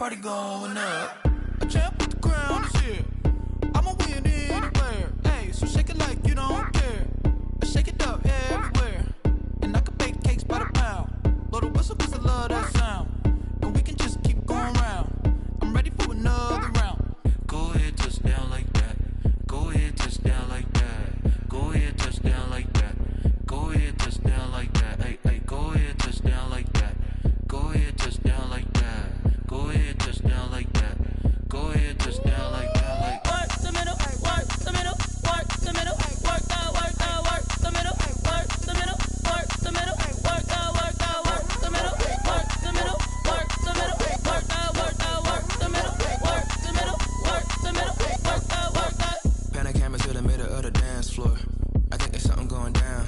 party going up. A champ with the crown is here. I'ma win anywhere. Hey, so shake it like you don't care. I shake it up everywhere. And I can bake cakes by the pound. Blow the whistle cause I love that sound. And we can just keep going round. I'm ready for another round. Go ahead, touch down like that. Go ahead, touch down like that. Go ahead, touch down like that. Go ahead, touch down like that. Hey, hey, go ahead, touch down like that. Go ahead, touch down like that. Go ahead, touch down like that. Go ahead, touch down like that. Like work the middle, work the middle, work the middle, work that, work that, work the middle, work the middle, work the middle, work that, work that, work the middle, work the middle, work the middle, work that, work that, work the middle, work the middle, work the middle, work that, work that. Pan the camera to the middle of the dance floor. I think there's something going down.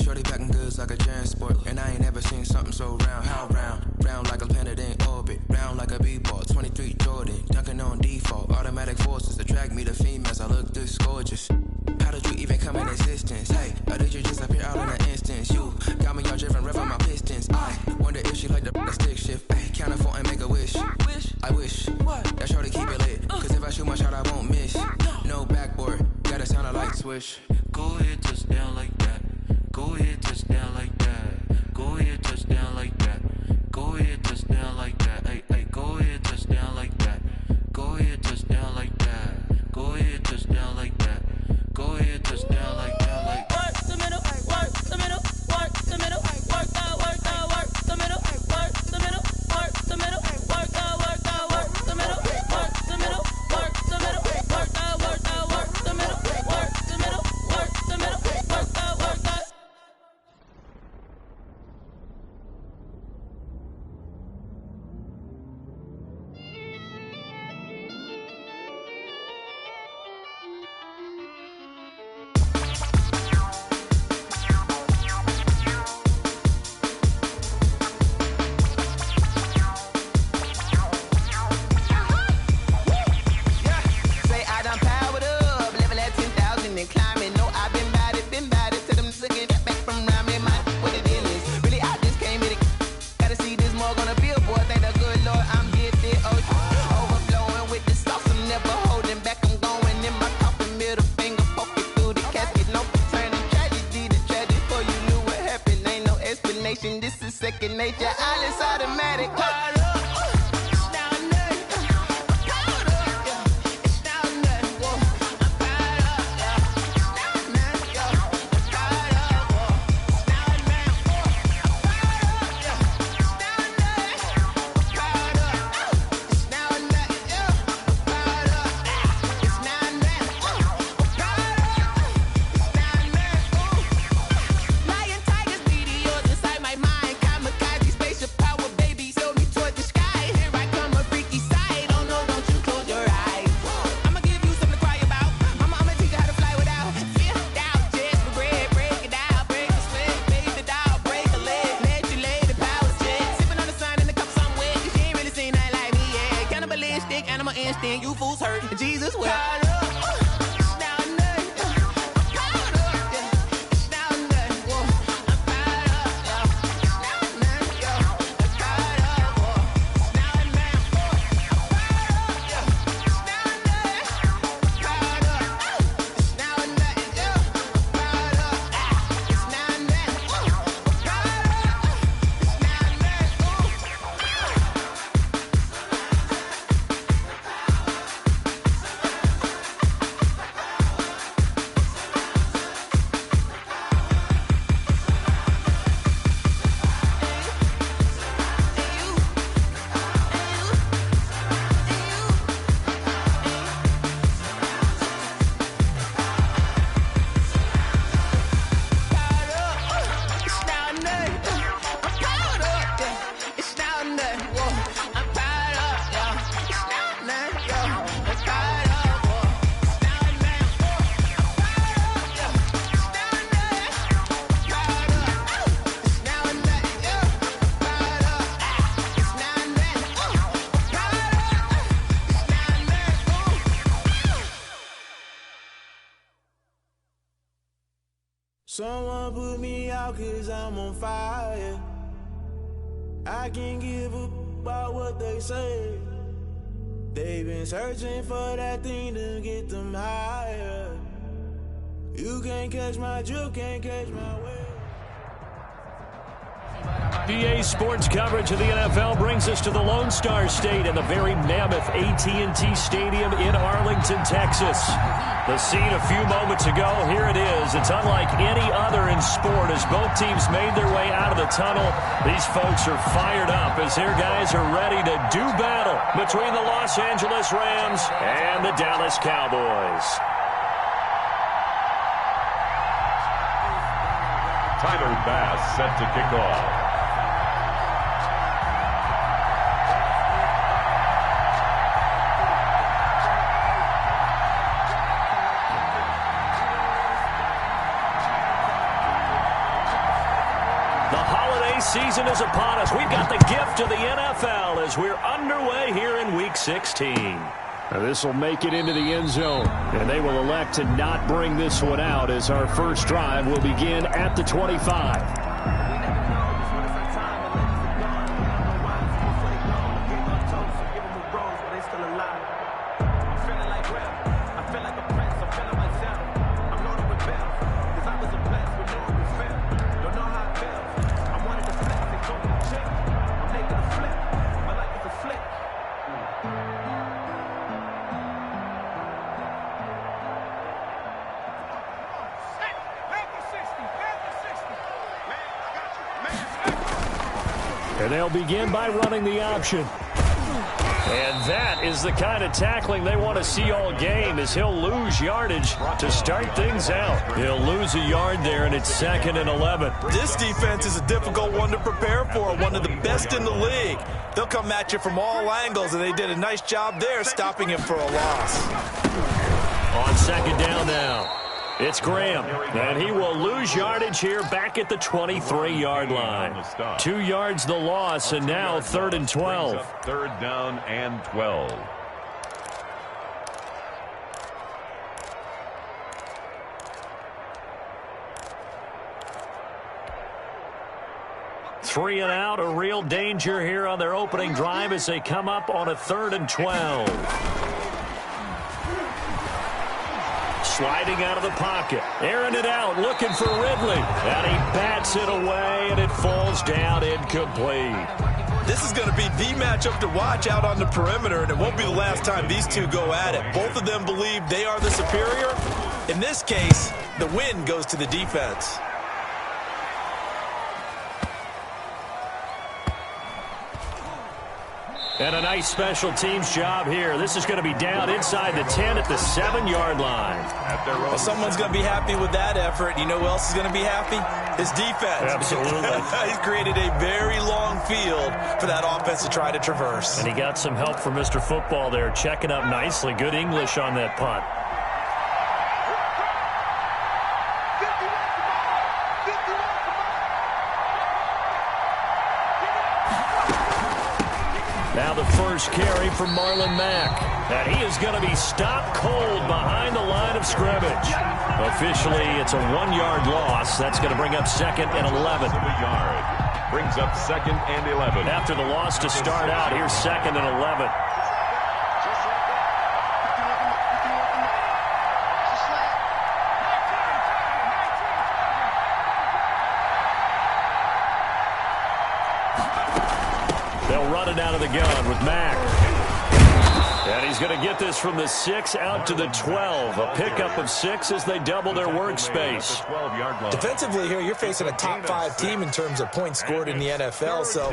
Shorty packing goods like a transport, and I ain't never seen something so round. How round? Round like a planet in orbit, round like a b-ball. 23 Jordan, dunking on default. Automatic forces attract me to females. I look this gorgeous. How did you even come in existence? Hey, or did you just appear out in an instance? You got me all driven, revving my pistons. I wonder if she like the stick shift. Hey, count a 4 and make a wish. I wish that shorty keep it lit. Cause if I shoot my shot, I won't miss. No backboard, gotta sound a light switch. go ahead, touch down like that. Go ahead, touch down like that. Go ahead, touch down like that. Go ahead, touch down like that. Hey, hey, go ahead, touch down like that. Go ahead, touch down like that. Go ahead, touch down like that. Go ahead, touch down like that. Like work the middle, work the middle, work the middle, work that, work that, work the middle, work the middle, work the middle, work that, work that, work the middle, work the middle, work the middle, work that, work that, work the middle, work the middle, work the middle, work that, work that. This is second nature, all is automatic. You fools hurt. Jesus will. Someone put me out cause I'm on fire. I can't give up about what they say. They've been searching for that thing to get them higher. You can't catch my drift, can't catch my way. EA Sports coverage of the NFL brings us to the Lone Star State and the very mammoth AT&T Stadium in Arlington, Texas. The scene a few moments ago, here it is. It's unlike any other in sport as both teams made their way out of the tunnel. These folks are fired up as their guys are ready to do battle between the Los Angeles Rams and the Dallas Cowboys. Tyler Bass set to kick off. The holiday season is upon us. We've got the gift of the NFL as we're underway here in Week 16. Now this will make it into the end zone, and they will elect to not bring this one out as our first drive will begin at the 25. And they'll begin by running the option. And that is the kind of tackling they want to see all game as he'll lose yardage to start things out. He'll lose a yard there, and it's 2nd and 11. This defense is a difficult one to prepare for, one of the best in the league. They'll come at you from all angles, and they did a nice job there stopping him for a loss. On 2nd down now, it's Graham, and he will lose yardage here back at the 23-yard line. 2 yards the loss, and now 3rd and 12. 3rd down and 12. Three and out, a real danger here on their opening drive as they come up on a 3rd and 12. Sliding out of the pocket, airing it out, looking for Ridley. And he bats it away, and it falls down incomplete. This is going to be the matchup to watch out on the perimeter, and it won't be the last time these two go at it. Both of them believe they are the superior. In this case, the win goes to the defense. And a nice special teams job here. This is going to be down inside the 10 at the 7-yard line. Well, someone's going to be happy with that effort. You know who else is going to be happy? His defense. Absolutely. He's created a very long field for that offense to try to traverse. And he got some help from Mr. Football there, checking up nicely. Good English on that punt. Now the first carry for Marlon Mack. And he is going to be stopped cold behind the line of scrimmage. Officially, it's a 1-yard loss. That's going to bring up 2nd and 11. Brings up 2nd and 11. After the loss to start out, here's 2nd and 11. They'll run it out of the gun with Mack. And he's going to get this from the 6 out to the 12. A pickup of 6 as they double their workspace. Defensively here, you're facing a top-5 team in terms of points scored in the NFL. So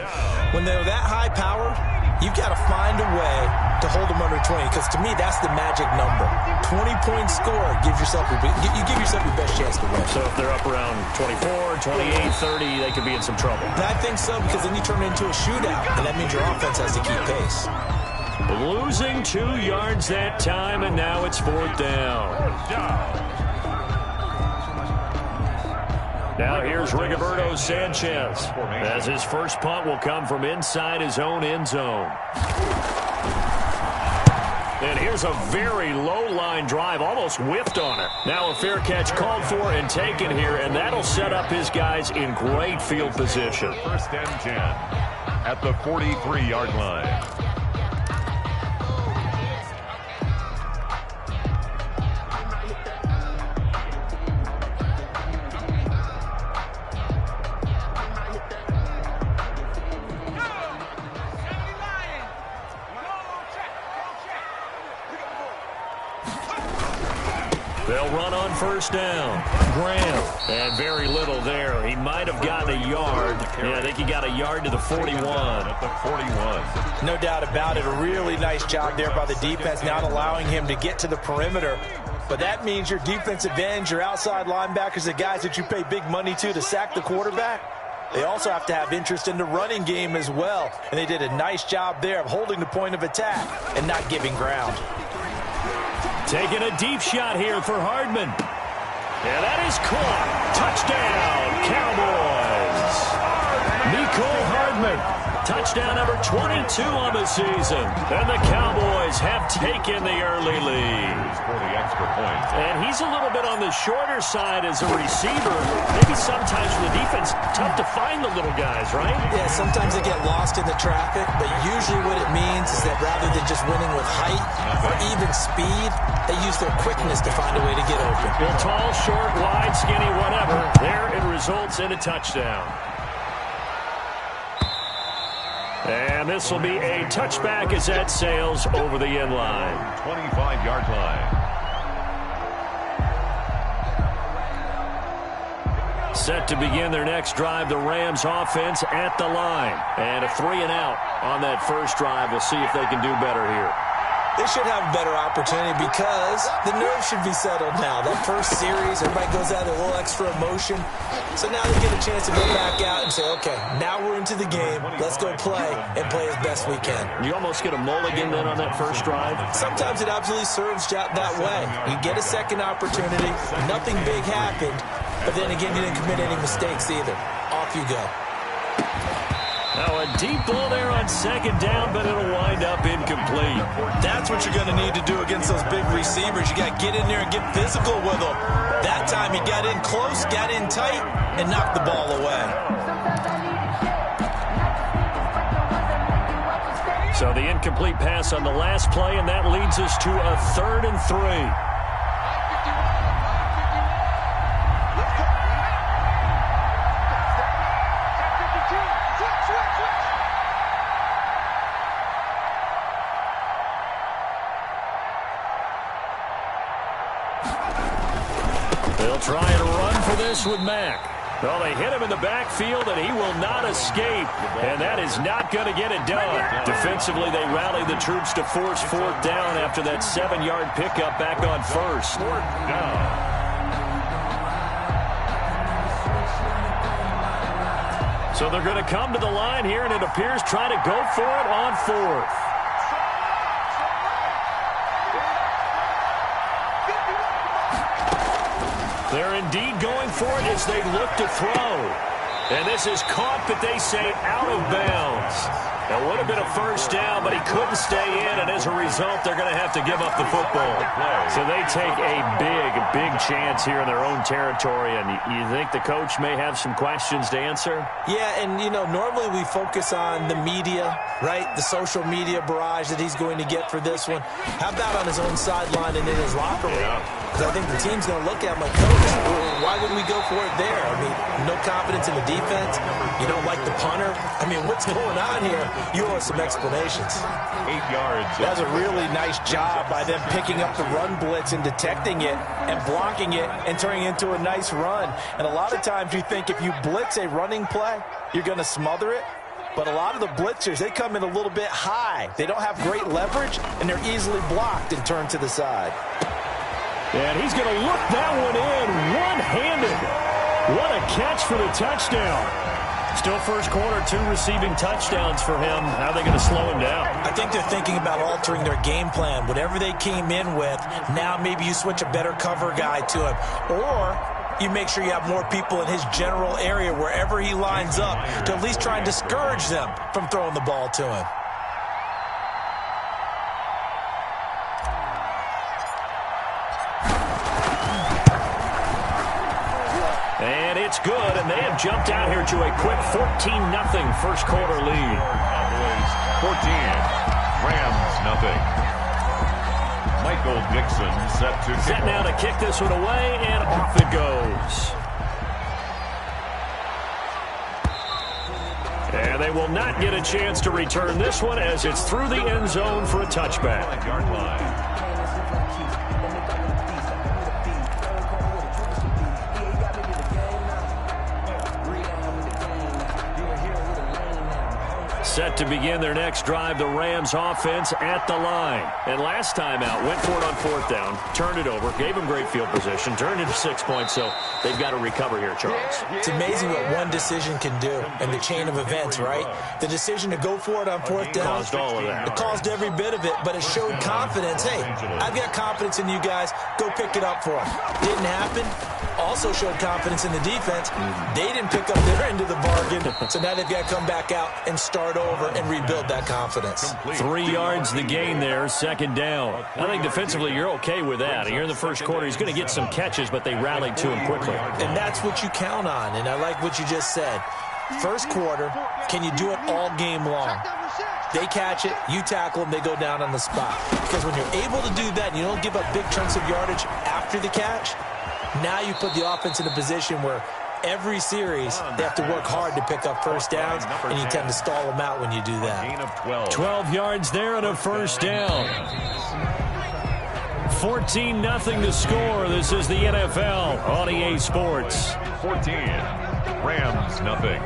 when they're that high-powered, you've got to find a way to hold them under 20. Because to me, that's the magic number. 20-point score gives yourself you give yourself your best chance to win. So if they're up around 24, 28, 30, they could be in some trouble. And I think so, because then you turn it into a shootout, and that means your offense has to keep pace. Losing 2 yards that time, and now it's 4th down. Now here's Rigoberto Sanchez, as his first punt will come from inside his own end zone. And here's a very low-line drive, almost whiffed on it. Now a fair catch called for and taken here, and that'll set up his guys in great field position. 1st and 10 at the 43-yard line. They'll run on first down. Graham. And very little there. He might have gotten a yard. Yeah, I think he got a yard to the 41. At the 41. No doubt about it. A really nice job there by the defense, not allowing him to get to the perimeter. But that means your defensive ends, your outside linebackers, the guys that you pay big money to sack the quarterback, they also have to have interest in the running game as well. And they did a nice job there of holding the point of attack and not giving ground. Taking a deep shot here for Hardman. And that is caught. Touchdown, Cowboys. Mecole Hardman. Touchdown number 22 on the season. And the Cowboys have taken the early lead. For the extra point. And he's a little bit on the shorter side as a receiver. Maybe sometimes for the defense, tough to find the little guys, right? Yeah, sometimes they get lost in the traffic, but usually what it means is that rather than just winning with height or even speed, they use their quickness to find a way to get open. Well, tall, short, wide, skinny, whatever. There it results in a touchdown. And this will be a touchback as that sails over the end line. 25-yard line. Set to begin their next drive, the Rams offense at the line. And a 3-and-out on that first drive. We'll see if they can do better here. They should have a better opportunity because the nerves should be settled now. That first series, everybody goes out with a little extra emotion. So now they get a chance to go back out and say, okay, now we're into the game. Let's go play and play as best we can. You almost get a mulligan then on that first drive? Sometimes it absolutely serves that way. You get a second opportunity. Nothing big happened. But then again, you didn't commit any mistakes either. Off you go. Now a deep ball there on second down, but it'll wind up incomplete. That's what you're going to need to do against those big receivers. You got to get in there and get physical with them. That time he got in close, got in tight, and knocked the ball away. So the incomplete pass on the last play, and that leads us to a 3rd and 3. They'll try and run for this with Mack. Well, they hit him in the backfield, and he will not escape. And that is not going to get it done. Defensively, they rally the troops to force 4th down after that 7-yard pickup back on first. 4th down. So they're going to come to the line here, and it appears try to go for it on 4th. They're indeed going for it as they look to throw. And this is caught, but they say out of bounds. That would have been a first down, but he couldn't stay in, and as a result, they're going to have to give up the football. So they take a big chance here in their own territory, and you think the coach may have some questions to answer? Yeah, and, you know, normally we focus on the media, right? The social media barrage that he's going to get for this one. How about on his own sideline and in his locker room? Because I think the team's going to look at him like, coach, why wouldn't we go for it there? I mean, no confidence in the defense. You don't like the punter. I mean, what's going on here? You owe us some explanations. 8 yards. That was a really nice job by them picking up the run blitz and detecting it and blocking it and turning it into a nice run. And a lot of times you think if you blitz a running play, you're going to smother it. But a lot of the blitzers, they come in a little bit high. They don't have great leverage, and they're easily blocked and turned to the side. And he's going to look that one in one-handed. What a catch for the touchdown. Still first quarter, 2 receiving touchdowns for him. How are they going to slow him down? I think they're thinking about altering their game plan. Whatever they came in with, now maybe you switch a better cover guy to him. Or you make sure you have more people in his general area wherever he lines up to at least try and discourage them from throwing the ball to him. And it's good, and they have jumped out here to a quick 14-0 first quarter lead. Cowboys 14, Rams nothing. Michael Dixon set to kick. Set now to kick this one away, and off it goes. And they will not get a chance to return this one as it's through the end zone for a touchback. 5-yard line. Set to begin their next drive, the Rams offense at the line. And last time out, went for it on fourth down, turned it over, gave them great field position, turned into 6 points, so they've got to recover here, Charles. It's amazing what one decision can do in the chain of events, right? The decision to go for it on fourth down. Caused all of that. It caused every bit of it, but it showed confidence. Hey, I've got confidence in you guys. Go pick it up for them. Didn't happen. Also showed confidence in the defense. They didn't pick up their end of the bargain, so now they've got to come back out and start over and rebuild that confidence. 3 yards the gain there, second down. I think defensively you're okay with that. Here in the first quarter, he's going to get some catches, but they rallied to him quickly. And that's what you count on, and I like what you just said. First quarter, can you do it all game long? They catch it, you tackle them, they go down on the spot. Because when you're able to do that and you don't give up big chunks of yardage after the catch, now you put the offense in a position where every series they have to work hard to pick up first downs, and you tend to stall them out when you do that. 12 yards there and a first down. 14-0 to score. This is the NFL on EA Sports. 14. Rams, nothing.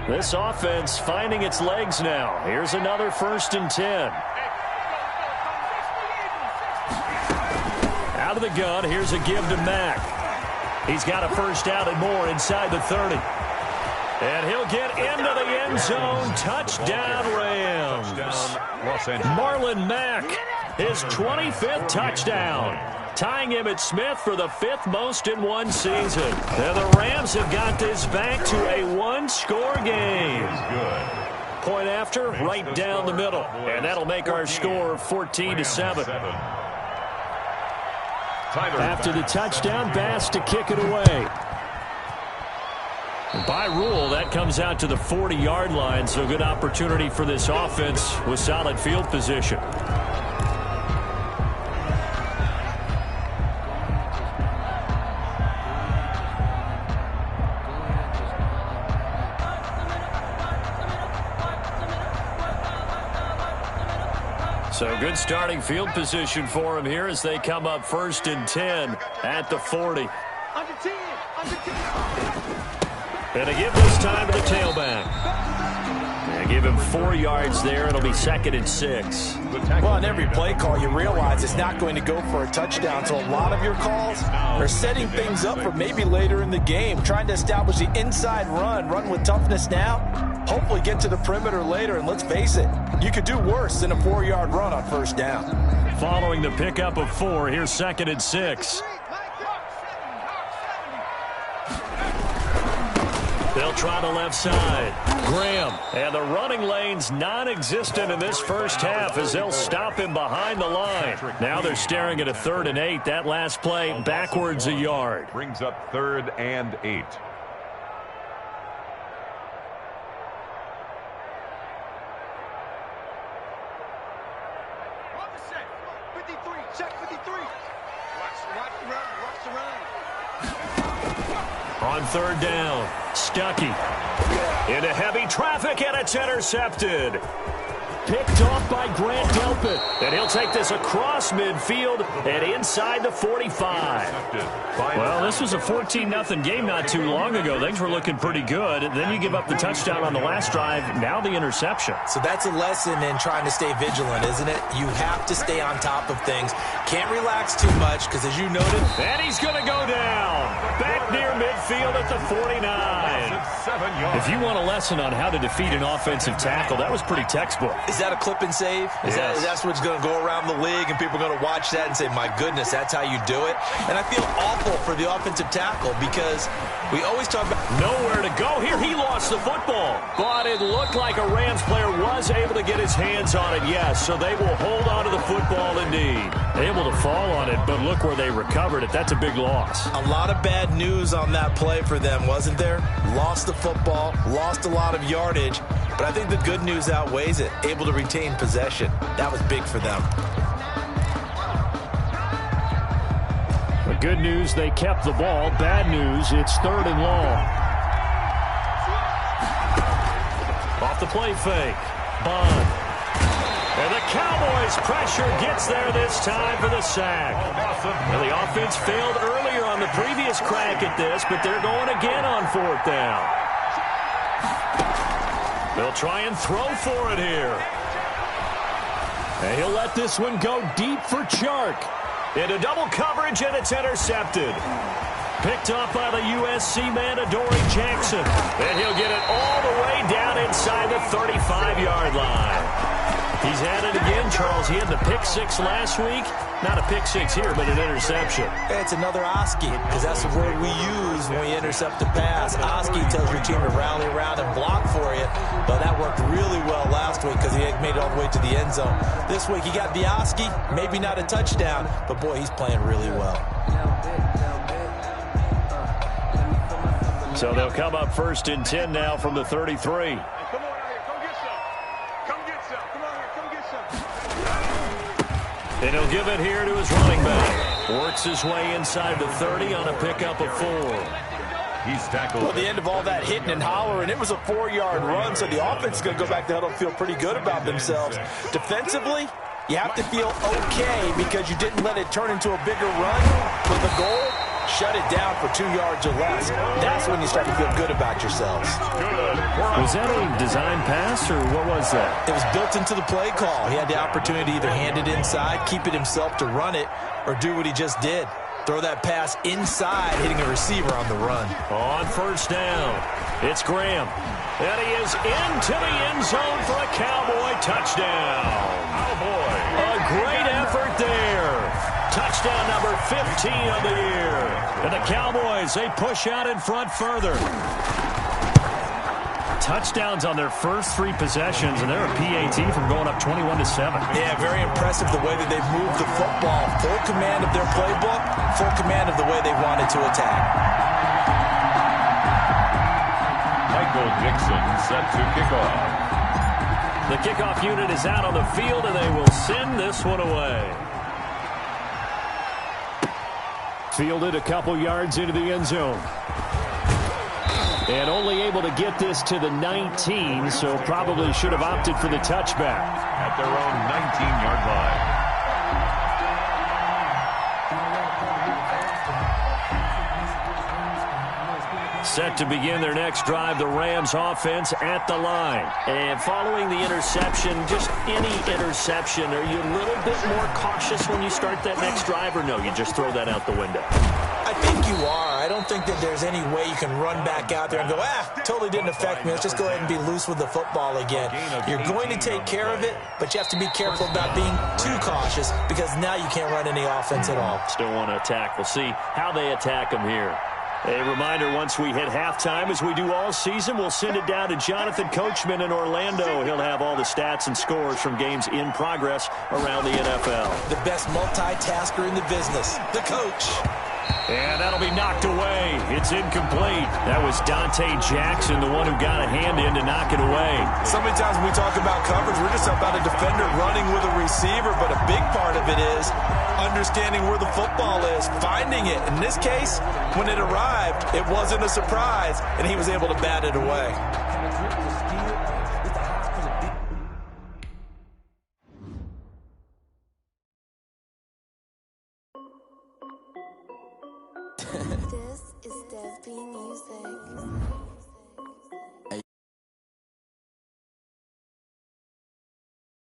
This offense finding its legs now. Here's another 1st and 10. Out of the gun, here's a give to Mack. He's got a first down and more inside the 30. And he'll get into the end zone. Touchdown, Rams. Marlon Mack, his 25th touchdown. Tying him at Smith for the 5th most in one season. And the Rams have got this back to a one-score game. Point after, right down the middle. And that'll make our score 14-7. After the touchdown, Bass to kick it away. By rule, that comes out to the 40-yard line, so good opportunity for this offense with solid field position. So good starting field position for him here as they come up 1st and 10 at the 40. And a give this time to the tailback. And give him 4 yards there. It'll be 2nd and 6. Well, on every play call, you realize it's not going to go for a touchdown. So a lot of your calls are setting things up for maybe later in the game, trying to establish the inside run with toughness now, hopefully get to the perimeter later. And let's face it, you could do worse than a 4-yard run on first down. Following the pickup of 4, here's 2nd and 6. They'll try the left side. Graham. And the running lane's non-existent in this first half as they'll stop him behind the line. Now they're staring at a 3rd and 8. That last play backwards a yard. Brings up 3rd and 8. On 3rd down, Stuckey into heavy traffic, and it's intercepted. Picked off by Grant Delpit. And he'll take this across midfield and inside the 45. Well, this was a 14-0 game not too long ago. Things were looking pretty good. Then you give up the touchdown on the last drive. Now the interception. So that's a lesson in trying to stay vigilant, isn't it? You have to stay on top of things. Can't relax too much because, as you noted... And he's going to go down. Back near midfield at the 49. If you want a lesson on how to defeat an offensive tackle, that was pretty textbook. Is that a clip and save? That's what's going to go around the league, and people are going to watch that and say, my goodness, that's how you do it? And I feel awful for the offensive tackle because we always talk about... Nowhere to go here. He lost the football. But it looked like a Rams player was able to get his hands on it, yes. So they will hold on to the football indeed. Able to fall on it, but look where they recovered it. That's a big loss. A lot of bad news on that play for them, wasn't there? Lost the football, lost a lot of yardage, but I think the good news outweighs it. Able to retain possession. That was big for them. The good news, they kept the ball. Bad news, it's 3rd and long. Off the play fake. Bond. And the Cowboys' pressure gets there this time for the sack. Well, the offense failed earlier on the previous crack at this, but they're going again on 4th down. They'll try and throw for it here. And he'll let this one go deep for Chark. Into double coverage, and it's intercepted. Picked off by the USC man, Adoree Jackson. And he'll get it all the way down inside the 35-yard line. He's had it again, Charles. He had the pick 6 last week. Not a pick 6 here, but an interception. It's another Oski, because that's the word we use when we intercept a pass. Oski tells your team to rally around and block for you. But that worked really well last week because he made it all the way to the end zone. This week he got the Oski, maybe not a touchdown, but boy, he's playing really well. So they'll come up 1st and 10 now from the 33. And he'll give it here to his running back. Works his way inside the 30 on a pickup of 4. He's tackled. Well, at the end of all that hitting and hollering, it was a 4-yard run, so the offense is going to go back to huddle and feel pretty good about themselves. Defensively, you have to feel okay because you didn't let it turn into a bigger run with a goal. Shut it down for 2 yards or less. That's when you start to feel good about yourselves. Was that a design pass, or what was that? It was built into the play call. He had the opportunity to either hand it inside, keep it himself to run it, or do what he just did. Throw that pass inside, hitting a receiver on the run. On 1st down, it's Graham. And he is into the end zone for a Cowboy touchdown. Cowboy. A great effort there. Touchdown number 15 of the year. And the Cowboys, they push out in front further. Touchdowns on their first 3 possessions, and they're a PAT from going up 21-7. Yeah, very impressive the way that they've moved the football. Full command of their playbook, full command of the way they wanted to attack. Michael Dixon set to kickoff. The kickoff unit is out on the field, and they will send this one away. Fielded a couple yards into the end zone. And only able to get this to the 19, so probably should have opted for the touchback. At their own 19-yard line. Set to begin their next drive, the Rams offense at the line. And following the interception, just any interception, are you a little bit more cautious when you start that next drive, or no, you just throw that out the window? I think you are. I don't think that there's any way you can run back out there and go, totally didn't affect me. Let's just go ahead and be loose with the football again. You're going to take care of it, but you have to be careful about being too cautious because now you can't run any offense at all. Still want to attack. We'll see how they attack them here. A reminder, once we hit halftime, as we do all season, we'll send it down to Jonathan Coachman in Orlando. He'll have all the stats and scores from games in progress around the NFL. The best multitasker in the business, the coach. And that'll be knocked away. It's incomplete. That was Dante Jackson, the one who got a hand in to knock it away. So many times when we talk about coverage, we're just about a defender running with a receiver, but a big part of it is understanding where the football is, finding it. In this case, when it arrived, it wasn't a surprise, and he was able to bat it away. This is Desby Music.